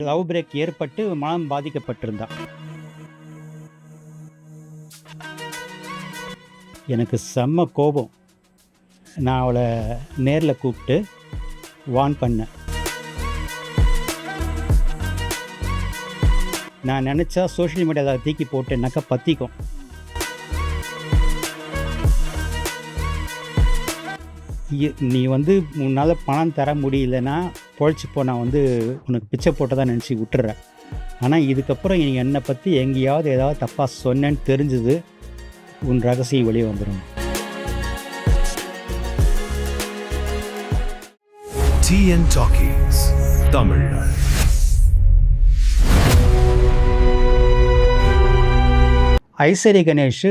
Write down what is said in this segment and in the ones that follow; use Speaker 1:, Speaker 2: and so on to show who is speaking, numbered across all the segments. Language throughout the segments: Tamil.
Speaker 1: லவ் பிரேக் ஏற்பட்டு மனம் பாதிக்கப்பட்டிருந்தா. எனக்கு செம்ம கோபம். நான் அவளை நேரில் கூப்பிட்டு வார்ன் பண்ணேன். நான் நினச்சா சோஷியல் மீடியாவில் தூக்கி போட்டேன்னாக்கா பற்றிக்கும். நீ உன்னால் பணம் தர முடியலன்னா பொழைச்சிப்போ, நான் உனக்கு பிச்சை போட்டதான் நினச்சி விட்டுறேன். ஆனால் இதுக்கப்புறம் நீ என்னை பற்றி எங்கேயாவது ஏதாவது தப்பாக சொன்னேன்னு தெரிஞ்சது, உன் ரகசியம் வெளியே வந்துடும்.
Speaker 2: TN Talkies Tamil.
Speaker 1: ஐஸ்வரி கணேஷ்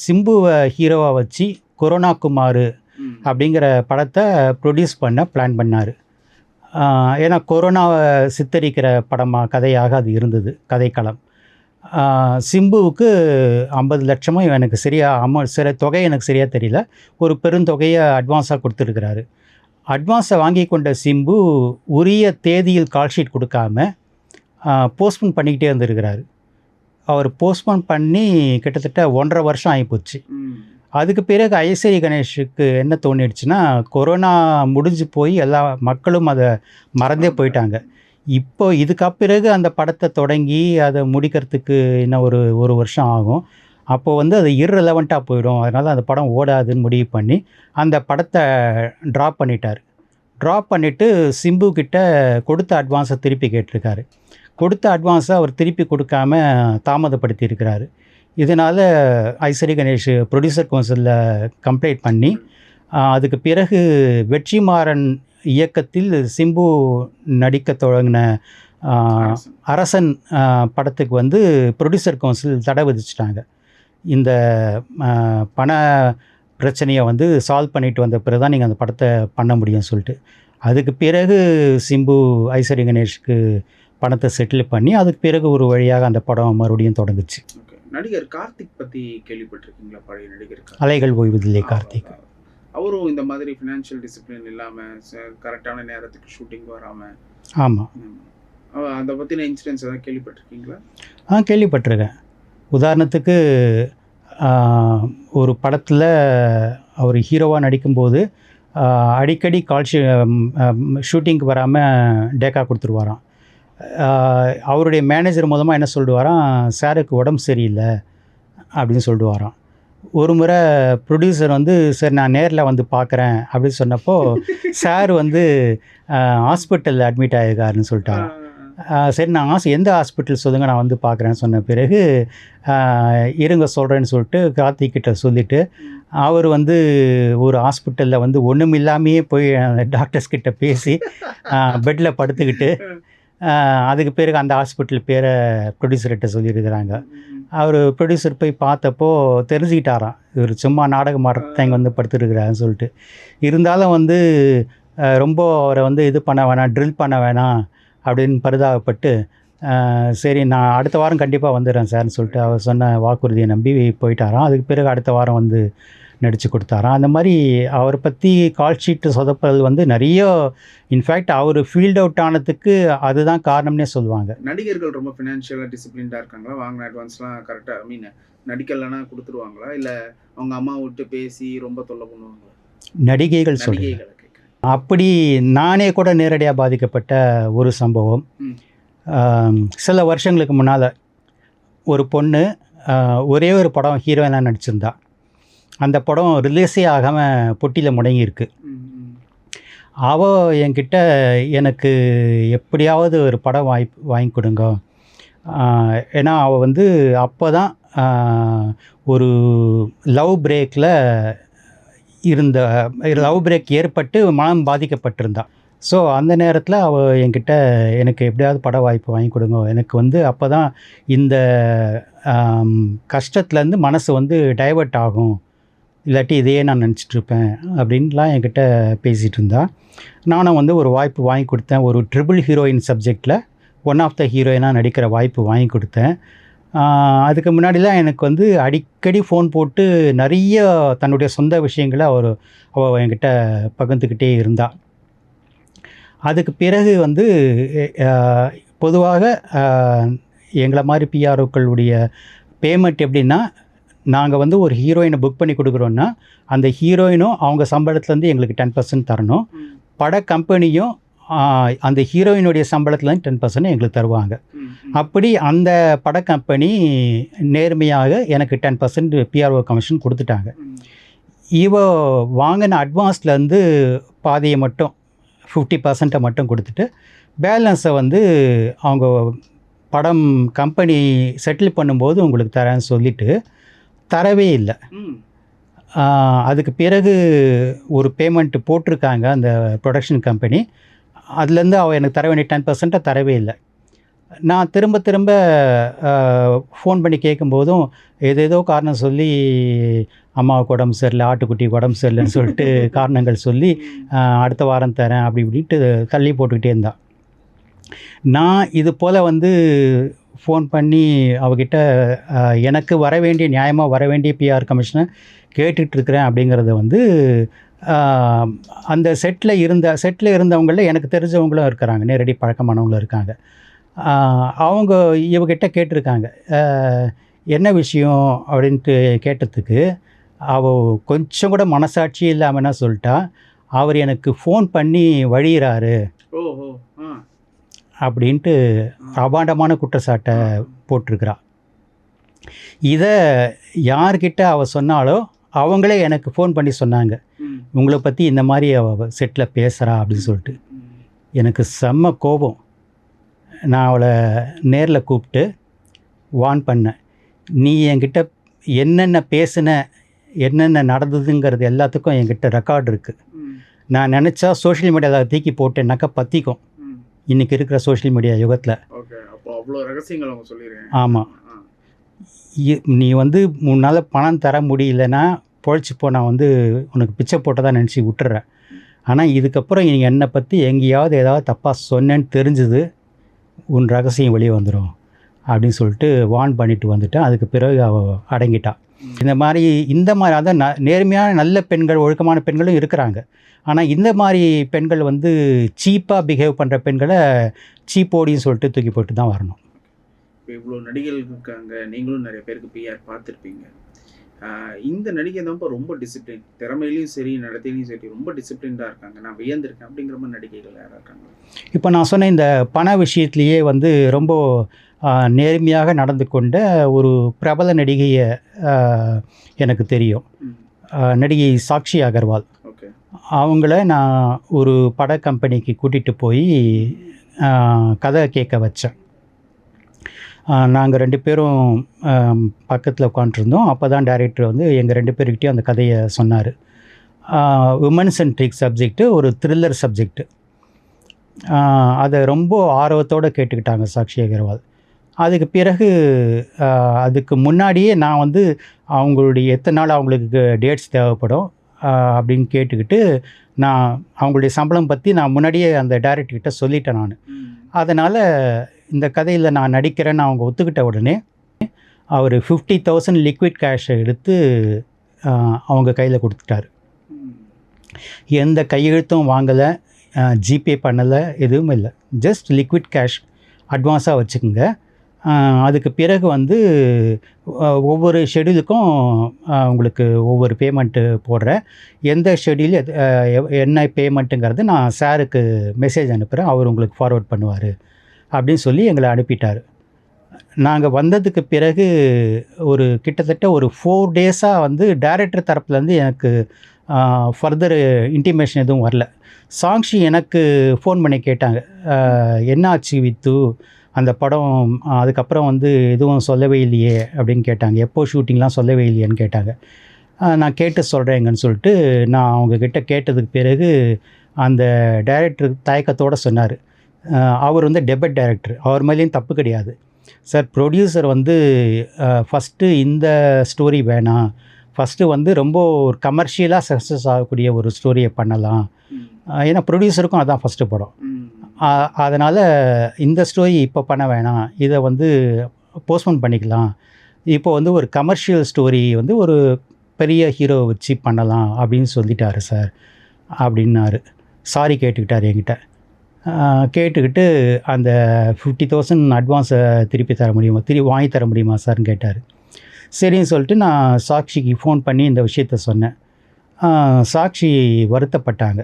Speaker 1: சிம்புவை ஹீரோவாக வச்சு கொரோனா குமார் அப்படிங்கிற படத்தை ப்ரொடியூஸ் பண்ண பிளான் பண்ணார். ஏன்னா கொரோனாவை சித்தரிக்கிற படமாக கதையாக அது இருந்தது, கதைக்களம். சிம்புவுக்கு 50 லட்சமோ எனக்கு சரியாக தொகை எனக்கு சரியாக தெரியல, ஒரு பெருந்தொகையை அட்வான்ஸாக கொடுத்துருக்கிறாரு. அட்வான்ஸை வாங்கி கொண்ட சிம்பு உரிய தேதியில் கால்ஷீட் கொடுக்காம போஸ்ட்போன் பண்ணிக்கிட்டே இருந்திருக்கிறாரு. அவர் போஸ்ட்போன் பண்ணி கிட்டத்தட்ட 1.5 வருஷம் ஆகிப்போச்சு. அதுக்கு பிறகு ஐஸ்வரி கணேஷுக்கு என்ன தோணிடுச்சுன்னா, கொரோனா முடிஞ்சு போய் எல்லா மக்களும் அதை மறந்தே போயிட்டாங்க. இப்போ இதுக்கு பிறகு அந்த படத்தை தொடங்கி அதை முடிக்கிறதுக்கு இன்னும் ஒரு வருஷம் ஆகும். அப்போது அது இர்ரெலவெண்ட்டாக போயிடும், அதனால் அந்த படம் ஓடாதுன்னு முடிவு பண்ணி அந்த படத்தை ட்ராப் பண்ணிட்டார். ட்ராப் பண்ணிவிட்டு சிம்பு கிட்ட கொடுத்த அட்வான்ஸை திருப்பி கேட்டிருக்காரு. கொடுத்த அட்வான்ஸை அவர் திருப்பி கொடுக்காம தாமதப்படுத்தியிருக்கிறாரு. இதனால் ஐஸ்வரி கணேஷ் ப்ரொடியூசர் கவுன்சிலில் கம்ப்ளைண்ட் பண்ணி, அதுக்கு பிறகு வெற்றிமாறன் இயக்கத்தில் சிம்பு நடிக்க தொடங்கின அரசன் படத்துக்கு ப்ரொடியூசர் கவுன்சில் தடை விதிச்சிட்டாங்க. இந்த பண பிரச்சனையை சால்வ் பண்ணிட்டு வந்த பிறகு தான் நீங்கள் அந்த படத்தை பண்ண முடியும்னு சொல்லிட்டு, அதுக்கு பிறகு சிம்பு ஐஸ்வரி கணேஷ்க்கு பணத்தை செட்டில் பண்ணி அதுக்கு பிறகு ஒரு வழியாக அந்த படம் மறுபடியும் தொடங்குச்சு.
Speaker 3: நடிகர் கார்த்திக் பற்றி கேள்விப்பட்டிருக்கீங்களா? பழைய நடிகர்
Speaker 1: அலைகள் ஓய்வதில்லை கார்த்திக்.
Speaker 3: அவரும் இந்த மாதிரி ஃபினான்ஷியல் டிசிப்ளின் இல்லாமல் கரெக்டான நேரத்துக்கு ஷூட்டிங் வராமல்.
Speaker 1: ஆமாம்,
Speaker 3: அதை பற்றின இன்சிடென்ட்ஸ் எதாவது கேள்விப்பட்டிருக்கீங்களா?
Speaker 1: கேள்விப்பட்டிருக்கேன். உதாரணத்துக்கு ஒரு படத்தில் அவர் ஹீரோவாக நடிக்கும்போது அடிக்கடி ஷூட்டிங்க்கு வராமல் டேக்கா கொடுத்துருவாராம். அவருடைய மேனேஜர் மூலமாக என்ன சொல்லிடுவாராம், சாருக்கு உடம்பு சரியில்லை அப்படின்னு சொல்லிடுவாராம். ஒரு முறை ப்ரொடியூசர் சரி நான் நேரில் பார்க்குறேன் அப்படின்னு சொன்னப்போ சார் ஹாஸ்பிட்டலில் அட்மிட் ஆகிருக்காருன்னு சொல்லிட்டாராம். சரி நான் எந்த ஹாஸ்பிட்டல் சொல்லுங்கள், நான் பார்க்குறேன்னு சொன்ன பிறகு இருங்க சொல்கிறேன்னு சொல்லிட்டு கார்த்திக் கிட்ட சொல்லிவிட்டு அவர் ஒரு ஹாஸ்பிட்டலில் ஒன்றும் இல்லாமையே போய் டாக்டர்ஸ் கிட்ட பேசி பெட்டில் படுத்துக்கிட்டு அதுக்கு பிறகு அந்த ஹாஸ்பிட்டல் பேரை ப்ரொடியூசர்கிட்ட சொல்லியிருக்கிறாங்க. அவர் ப்ரொடியூசர் போய் பார்த்தப்போ தெரிஞ்சுக்கிட்டாராம், இவர் சும்மா நாடகம் ஆடுறத படுத்துருக்கிறாருன்னு சொல்லிட்டு. இருந்தாலும் ரொம்ப அவரை இது பண்ண வேணாம், ட்ரில் பண்ண வேணாம் அப்படின்னு பரிதாபப்பட்டு, சரி நான் அடுத்த வாரம் கண்டிப்பாக வந்துடுறேன் சார்னு சொல்லிட்டு அவர் சொன்ன வாக்குறுதியை நம்பி போயிட்டாராம். அதுக்கு பிறகு அடுத்த வாரம் நடித்து கொடுத்தாராம். அந்த மாதிரி அவரை பற்றி கால் ஷீட்டு சொதப்பல் நிறைய, இன்ஃபேக்ட் அவர் ஃபீல்ட் அவுட் ஆனதுக்கு அதுதான் காரணம்னே சொல்லுவாங்க.
Speaker 3: நடிகர்கள் ரொம்ப ஃபினான்ஷியலாக டிசிப்ளின்டாக இருக்காங்களா? வாங்கின அட்வான்ஸ்லாம் கரெக்டாக நடிக்கலைன்னா கொடுத்துருவாங்களா, இல்லை அவங்க அம்மா விட்டு பேசி ரொம்ப தொல்லை பண்ணுவாங்களா?
Speaker 1: நடிகைகள் சொல்லுங்க. அப்படி நானே கூட நேரடியாக பாதிக்கப்பட்ட ஒரு சம்பவம். சில வருஷங்களுக்கு முன்னால் ஒரு பொண்ணு ஒரே ஒரு படம் ஹீரோயினாக நடிச்சிருந்தா. அந்த படம் ரிலீஸே ஆகாமல் பொட்டியில் முடங்கியிருக்கு. அவள் என்கிட்ட எனக்கு எப்படியாவது ஒரு படம் வாங்கி கொடுங்க, ஏன்னா அவள் அப்போ தான் ஒரு லவ் பிரேக் ஏற்பட்டு மனம் பாதிக்கப்பட்டிருந்தா. ஸோ அந்த நேரத்தில் அவள் என்கிட்ட எனக்கு எப்படியாவது பட வாய்ப்பு வாங்கி கொடுங்க, எனக்கு அப்போ தான் இந்த கஷ்டத்துலேருந்து மனசு டைவர்ட் ஆகும், இல்லாட்டி இதையே நான் நினச்சிட்ருப்பேன் அப்படின்லாம் என்கிட்ட பேசிகிட்டு இருந்தா. நானும் ஒரு வாய்ப்பு வாங்கி கொடுத்தேன். ஒரு ட்ரிபிள் ஹீரோயின் சப்ஜெக்டில் ஒன் ஆஃப் த ஹீரோயினாக நடிக்கிற வாய்ப்பு வாங்கி கொடுத்தேன். அதுக்கு முன்னாடிலாம் எனக்கு அடிக்கடி ஃபோன் போட்டு நிறைய தன்னுடைய சொந்த விஷயங்களை அவள் என்கிட்ட பகிர்ந்துக்கிட்டே இருந்தாள். அதுக்கு பிறகு பொதுவாக எங்களை மாதிரி பிஆர்ஓக்களுடைய பேமெண்ட் எப்படின்னா, நாங்கள் வந்து ஒரு ஹீரோயினை புக் பண்ணி கொடுக்குறோன்னா அந்த ஹீரோயினும் அவங்க சம்பளத்துலேருந்து எங்களுக்கு 10% தரணும். பட கம்பெனியும் அந்த ஹீரோயினுடைய சம்பளத்துலேருந்து 10% எங்களுக்கு தருவாங்க. அப்படி அந்த பட கம்பெனி நேர்மையாக எனக்கு 10% பிஆர்ஓ கமிஷன் கொடுத்துட்டாங்க. வாங்கின அட்வான்ஸ்லேருந்து பாதியை மட்டும் 50% மட்டும் கொடுத்துட்டு பேலன்ஸை வந்து அவங்க படம் கம்பெனி செட்டில் பண்ணும்போது உங்களுக்கு தரேன்னு சொல்லிவிட்டு தரவே இல்லை. அதுக்கு பிறகு ஒரு பேமெண்ட்டு போட்டிருக்காங்க அந்த ப்ரொடக்ஷன் கம்பெனி. அதுலேருந்து அவள் எனக்கு தர வேண்டிய 10% தரவே இல்லை. நான் திரும்ப ஃபோன் பண்ணி கேட்கும்போதும் ஏதேதோ காரணம் சொல்லி அம்மாவுக்கு உடம்பு சரியில்லை, ஆட்டுக்குட்டி உடம்பு சரியில்லைன்னு சொல்லிட்டு காரணங்கள் சொல்லி அடுத்த வாரம் தரேன் அப்படி இப்படின்ட்டு தள்ளி போட்டுக்கிட்டே இருந்தான். நான் இது போல் வந்து ஃபோன் பண்ணி அவகிட்ட எனக்கு வர வேண்டிய நியாயமாக வர வேண்டிய பிஆர் கமிஷனை கேட்டுட்ருக்கிறேன் அப்படிங்கிறத வந்து அந்த செட்டில் இருந்தவங்களில் எனக்கு தெரிஞ்சவங்களும் இருக்கிறாங்க, நேரடி பழக்கமானவங்களும் இருக்காங்க. அவங்க இவகிட்ட கேட்டிருக்காங்க, என்ன விஷயம் அப்படின்ட்டு கேட்டதுக்கு அவள் கொஞ்சம் கூட மனசாட்சி இல்லாமல் என்ன சொல்லிட்டா, அவர் எனக்கு ஃபோன் பண்ணி வழியிறாரு அப்படின்ட்டு அபாண்டமான குற்றச்சாட்டை போட்டிருக்கிறா. இதை யார்கிட்ட அவள் சொன்னாலோ அவங்களே எனக்கு ஃபோன் பண்ணி சொன்னாங்க, உங்களை பற்றி இந்த மாதிரி அவள் செட்டில் பேசுகிறா அப்படின்னு சொல்லிட்டு. எனக்கு செம்ம கோபம். நான் அவளை நேரில் கூப்பிட்டு வார்ன் பண்ணேன், நீ என்கிட்ட என்னென்ன பேசின என்னென்ன நடந்ததுங்கிறது எல்லாத்துக்கும் என்கிட்ட ரெக்கார்டு இருக்குது. நான் நினச்சா சோஷியல் மீடியாவில் தூக்கி போட்டேன்னாக்கா பற்றிக்கும் இன்றைக்கி இருக்கிற சோஷியல் மீடியா யுகத்தில். ஆமாம், நீ வந்து முன்னால் பணம் தர முடியலன்னா பொழைச்சிப்போ, நான் வந்து உனக்கு பிச்சை போட்டதாக நினச்சி விட்டுறேன். ஆனால் இதுக்கப்புறம் நீ என்னை பற்றி எங்கேயாவது ஏதாவது தப்பாக சொன்னேன்னு தெரிஞ்சுது, உன் ரகசியம் வெளியே வந்துடும் அப்படின்னு சொல்லிட்டு வார்ன் பண்ணிட்டு வந்துட்டேன். அதுக்கு பிறகு அவள் அடங்கிட்டாள். இந்த மாதிரி அதான் நேர்மையான நல்ல பெண்கள், ஒழுக்கமான பெண்களும் இருக்கிறாங்க. ஆனால் இந்த மாதிரி பெண்கள் வந்து சீப்பாக பிஹேவ் பண்ணுற பெண்களை சீப்போடின்னு சொல்லிட்டு தூக்கி போட்டு தான் வரணும்.
Speaker 3: இப்போ இவ்வளோ நடிகைகள் இருக்காங்க, நீங்களும் நிறைய பேருக்கு பிஆர் பார்த்துருப்பீங்க. இந்த நடிகை தான் இப்போ ரொம்ப டிசிப்ளின், திறமையிலையும் சரி நடத்தையிலையும் சரி ரொம்ப டிசிப்ளின்டாக இருக்காங்க, நான் வியந்திருக்கேன் அப்படிங்கிற மாதிரி நடிகைகள் யாராக இருக்காங்க?
Speaker 1: இப்போ நான் சொன்ன இந்த பண விஷயத்துலேயே வந்து ரொம்ப நேர்மையாக நடந்து கொண்ட ஒரு பிரபல நடிகையை எனக்கு தெரியும். நடிகை சாக்ஷி அகர்வால். அவங்கள நான் ஒரு பட கம்பெனிக்கு கூட்டிகிட்டு போய் கதை கேட்க வச்சேன். நாங்கள் 2 பேரும் பக்கத்தில் உட்காண்ட்ருந்தோம். அப்போ தான் டைரக்டர் வந்து எங்கள் 2 பேர்கிட்டையும் அந்த கதையை சொன்னார். உமன் சென்ட்ரிக் சப்ஜெக்ட்டு, ஒரு த்ரில்லர் சப்ஜெக்டு. அதை ரொம்ப ஆர்வத்தோடு கேட்டுக்கிட்டாங்க சாக்ஷி அகர்வால். அதுக்கு பிறகு அதுக்கு முன்னாடியே நான் வந்து அவங்களுடைய எத்தனை நாள் அவங்களுக்கு டேட்ஸ் தேவைப்படும் அப்படின்னு கேட்டுக்கிட்டு நான் அவங்களுடைய சம்பளம் பற்றி நான் முன்னாடியே அந்த டைரக்டர்கிட்ட சொல்லிட்டேன் நான். அதனால் இந்த கதையில் நான் நடிக்கிறேன்னு அவங்க ஒத்துக்கிட்ட உடனே அவர் 50,000 லிக்விட் கேஷை எடுத்து அவங்க கையில் கொடுத்துட்டார். எந்த கையெழுத்தும் வாங்கலை, ஜிபே பண்ணலை, எதுவும் இல்லை. ஜஸ்ட் லிக்விட் கேஷ் அட்வான்ஸாக வச்சுக்கோங்க. அதுக்கு பிறகு வந்து ஒவ்வொரு ஷெடியூலுக்கும் உங்களுக்கு ஒவ்வொரு பேமெண்ட்டு போடுறேன். எந்த ஷெடியூல் என்ன பேமெண்ட்டுங்கிறது நான் சாருக்கு மெசேஜ் அனுப்புகிறேன், அவர் உங்களுக்கு ஃபார்வர்ட் பண்ணுவார் அப்படின்னு சொல்லி எங்களை அனுப்பிட்டார். நாங்கள் வந்ததுக்கு பிறகு கிட்டத்தட்ட ஒரு 4 டேஸாக வந்து டைரக்டர் தரப்புலேருந்து எனக்கு ஃபர்தர் இன்டிமேஷன் எதுவும் வரல. சாக்ஷி எனக்கு ஃபோன் பண்ணி கேட்டாங்க, என்னாச்சு வித்து, அந்த படம் அதுக்கப்புறம் வந்து எதுவும் சொல்லவே இல்லையே அப்படின்னு கேட்டாங்க. எப்போ ஷூட்டிங்லாம் சொல்லவே இல்லையேன்னு கேட்டாங்க. நான் கேட்டு சொல்கிறேங்கன்னு சொல்லிட்டு நான் அவங்கக்கிட்ட கேட்டதுக்கு பிறகு அந்த டைரக்டர் தயக்கத்தோடு சொன்னார், அவர் வந்து டெபட் டைரக்டர், அவர் மேலேயும் தப்பு கிடையாது சார். ப்ரொடியூசர் வந்து ஃபஸ்ட்டு இந்த ஸ்டோரி வேணாம், ஃபஸ்ட்டு வந்து ரொம்ப ஒரு கமர்ஷியலாக சக்ஸஸ் ஆகக்கூடிய ஒரு ஸ்டோரியை பண்ணலாம். ஏன்னா ப்ரொடியூசருக்கும் அதான் ஃபஸ்ட்டு படம். அதனால் இந்த ஸ்டோரி இப்போ பண்ண வேணாம், இதை வந்து போஸ்ட்போன் பண்ணிக்கலாம், இப்போ வந்து ஒரு கமர்ஷியல் ஸ்டோரி வந்து ஒரு பெரிய ஹீரோ வச்சு பண்ணலாம் அப்படின்னு சொல்லிட்டாரு சார் அப்படின்னாரு. சாரி கேட்டுக்கிட்டார் என்கிட்ட. கேட்டுக்கிட்டு அந்த 50,000 அட்வான்ஸை திருப்பி தர முடியுமா, வாங்கி தர முடியுமா சார்னு கேட்டார். சரின்னு சொல்லிட்டு நான் சாக்ஷிக்கு ஃபோன் பண்ணி இந்த விஷயத்த சொன்னேன். சாக்ஷி வருத்தப்பட்டாங்க.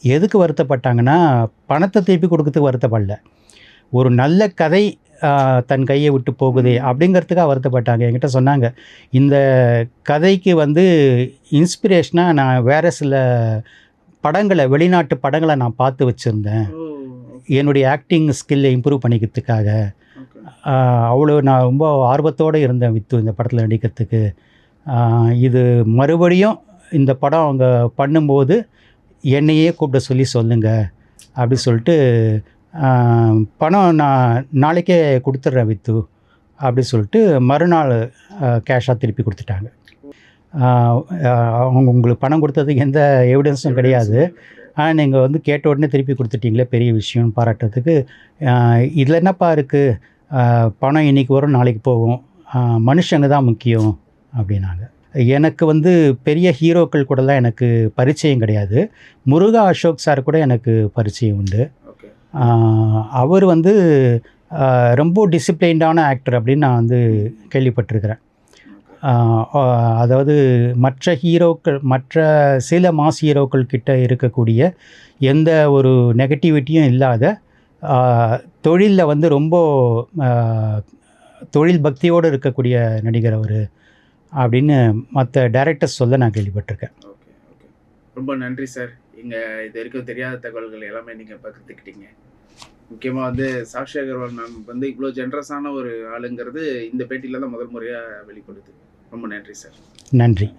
Speaker 1: எதுக்கு வருத்தப்பட்டாங்கன்னா, பணத்தை திருப்பி கொடுக்கறதுக்கு வருத்தப்படல. ஒரு நல்ல கதை தன் கையை விட்டு போகுதே அப்படிங்கிறதுக்காக வருத்தப்பட்டாங்க. என்கிட்ட சொன்னாங்க, இந்த கதைக்கு வந்து இன்ஸ்பிரேஷனாக நான் வேறு சில படங்களை, வெளிநாட்டு படங்களை நான் பார்த்து வச்சுருந்தேன், என்னுடைய ஆக்டிங் ஸ்கில்லை இம்ப்ரூவ் பண்ணிக்கிறதுக்காக. அவ்வளோ நான் ரொம்ப ஆர்வத்தோடு இருந்தேன் வித்து இந்த படத்தில் நடிக்கிறதுக்கு. இது மறுபடியும் இந்த படம் அவங்க பண்ணும்போது என்னையே கூப்பிட சொல்லி சொல்லுங்கள் அப்படி சொல்லிட்டு, பணம் நான் நாளைக்கே கொடுத்துட்றேன் வித்து அப்படி சொல்லிட்டு மறுநாள் கேஷாக திருப்பி கொடுத்துட்டாங்க. அவங்க உங்களுக்கு பணம் கொடுத்ததுக்கு எந்த எவிடன்ஸும் கிடையாது. ஆனால் நீங்கள் வந்து கேட்ட உடனே திருப்பி கொடுத்துட்டீங்களே, பெரிய விஷயம்னு பாராட்டுறதுக்கு. இதில் என்னப்பா இருக்குது, பணம் இன்றைக்கி வரும் நாளைக்கு போகும், மனுஷங்க தான் முக்கியம் அப்படின்னாங்க. எனக்கு வந்து பெரிய ஹீரோக்கள் கூடலாம் எனக்கு பரிச்சயம் கிடையாது. முருகா அசோக் சார் கூட எனக்கு பரிச்சயம் உண்டு. அவர் வந்து ரொம்ப டிசிப்ளைன்டான ஆக்டர் அப்படின்னு நான் வந்து கேள்விப்பட்டிருக்கிறேன். அதாவது மற்ற சில மாஸ் ஹீரோக்கள் கிட்ட இருக்கக்கூடிய எந்த ஒரு நெகட்டிவிட்டியும் இல்லாத, தொழிலில் வந்து ரொம்ப தொழில் பக்தியோடு இருக்கக்கூடிய நடிகர் அவர் அப்படின்னு மற்ற டைரக்டர்ஸ் சொல்ல நான் கேள்விப்பட்டிருக்கேன்.
Speaker 3: ஓகே ஓகே, ரொம்ப நன்றி சார். இங்கே இது வரைக்கும் தெரியாத தகவல்கள் எல்லாமே நீங்கள் பகிர்ந்துக்கிட்டீங்க. முக்கியமாக வந்து சாக்ஷி அகர்வால் மேம் வந்து இவ்வளோ ஜென்ரஸான ஒரு ஆளுங்கிறது இந்த பேட்டியில் தான் முதல் முறையாக வெளிப்படுது. ரொம்ப நன்றி சார்.
Speaker 1: நன்றி.